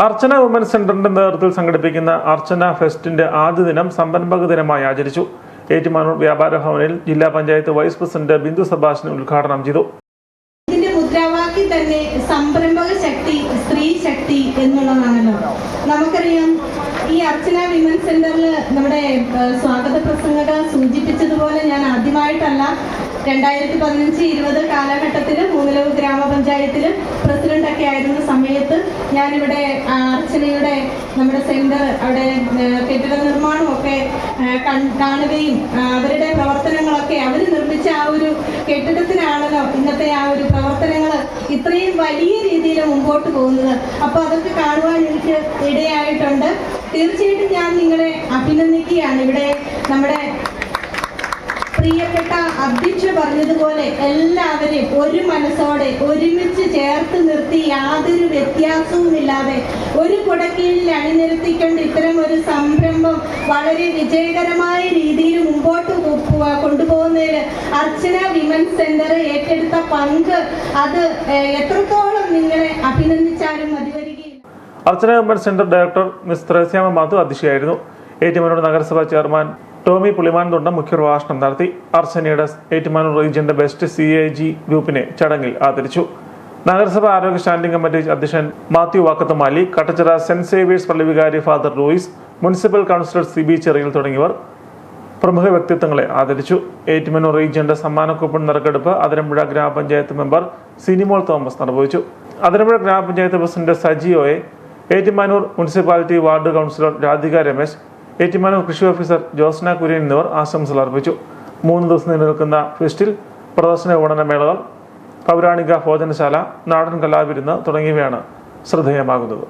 അർച്ചന women's സെന്ററിന്റെ നേതൃത്വത്തിൽ സംഘടിപ്പിക്കുന്ന അർച്ചന ഫെസ്റ്റിന്റെ ആദ്യ ദിനം സംരംഭക ദിനമായി ആചരിച്ചു. ഏറ്റുമാനൂർ വ്യാപാര ഭവനിൽ ജില്ലാ പഞ്ചായത്ത് വൈസ് പ്രസിഡന്റ് ബിന്ദു സെബാസ്റ്റ്യൻ ഉദ്ഘാടനം ചെയ്തു. ഇതിന്റെ മുദ്രാവാക്യം തന്നെ സംരംഭക ശക്തി, സ്ത്രീ ശക്തി എന്നുള്ളതാണല്ലോ. നമുക്കറിയാം, ഈ അർച്ചന വിമൻസ് സെന്ററിൽ നമ്മുടെ സ്വാഗത പ്രസംഗക സൂചിപ്പിച്ചതുപോലെ ഞാൻ ആദ്യമായിട്ടല്ല 2015-20 കാലഘട്ടത്തിൽ മൂന്നിലവ് ഗ്രാമപഞ്ചായത്തിൽ പ്രസിഡന്റൊക്കെ ആയിരുന്ന സമയത്ത് ഞാനിവിടെ അർച്ചനയുടെ നമ്മുടെ സെന്റർ അവിടെ കെട്ടിട നിർമ്മാണമൊക്കെ കാണുകയും അവരുടെ പ്രവർത്തനങ്ങളൊക്കെ അവർ നിർമ്മിച്ച ആ ഒരു കെട്ടിടത്തിനാണല്ലോ ഇന്നത്തെ ആ ഒരു പ്രവർത്തനങ്ങൾ ഇത്രയും വലിയ രീതിയിൽ മുമ്പോട്ട് പോകുന്നത്. അപ്പോൾ അതൊക്കെ കാണുവാൻ എനിക്ക് ഇടയായിട്ടുണ്ട്. തീർച്ചയായിട്ടും ഞാൻ നിങ്ങളെ അഭിനന്ദിക്കുകയാണ്. ഇവിടെ നമ്മുടെ പ്രിയപ്പെട്ട അധ്യക്ഷ പറഞ്ഞതുപോലെ എല്ലാവരെയും ഒരു മനസ്സോടെ ഒരുമിച്ച് ചേർത്ത് നിർത്തി യാതൊരു വ്യത്യാസവുമില്ലാതെ ഒരു കുടക്കീഴിൽ അണിനിരത്തിക്കൊണ്ട് ഇത്തരം ഒരു സംരംഭം വളരെ വിജയകരമായ രീതിയിൽ മുമ്പോട്ട് കൊണ്ടുപോകുന്നതിൽ അർച്ചന വിമൻസ് സെന്റർ ഏറ്റെടുത്ത പങ്ക് അത് എത്രത്തോളം നിങ്ങളെ അഭിനന്ദിച്ചാലും മതി വരികയില്ല. Archana women's centre director miss Threasiamma Madhu അധ്യക്ഷയായിരുന്നു. ഏറ്റുമാനൂർ നഗരസഭാ ചെയർമാൻ ടോമി പുളിമാൻതൊണ്ട മുഖ്യപ്രഭാഷണം നടത്തി. അർച്ചനയുടെ ഏറ്റുമാനൂർ റീജിയന്റെ ബെസ്റ്റ് CAG ഗ്രൂപ്പിനെ ചടങ്ങിൽ ആദരിച്ചു. നഗരസഭാ ആരോഗ്യ സ്റ്റാൻഡിംഗ് കമ്മിറ്റി അധ്യക്ഷൻ മാത്യു വാക്കത്തുമാലി, കട്ടച്ചിറ സെന്റ് സേവിയേഴ്സ് പള്ളി വികാരി father Louis, municipal councillor CB ചെറിയിൽ തുടങ്ങിയവർ പ്രമുഖ വ്യക്തിത്വങ്ങളെ ആദരിച്ചു. ഏറ്റുമാനൂർ റീജിയന്റെ സമ്മാന കൂപ്പൺ നറുക്കെടുപ്പ് അതിരമ്പുഴ ഗ്രാമപഞ്ചായത്ത് മെമ്പർ സിനിമോൾ തോമസ് നിർവഹിച്ചു. അതിരമ്പുഴ ഗ്രാമപഞ്ചായത്ത് പ്രസിഡന്റ് സജിയോയെ, Ettumanoor municipality ward councillor Radhika Ramesh, Ettumanoor കൃഷി ഓഫീസർ ജോസ്ന കുര്യൻ എന്നിവർ ആശംസകൾ അർപ്പിച്ചു. 3 ദിവസം നിലനിൽക്കുന്ന ഫെസ്റ്റിൽ പ്രദർശന വിപണന മേളകൾ, പൗരാണിക ഭോജനശാല, നാടൻ കലാവിരുന്ന് തുടങ്ങിയവയാണ് ശ്രദ്ധേയമാകുന്നത്.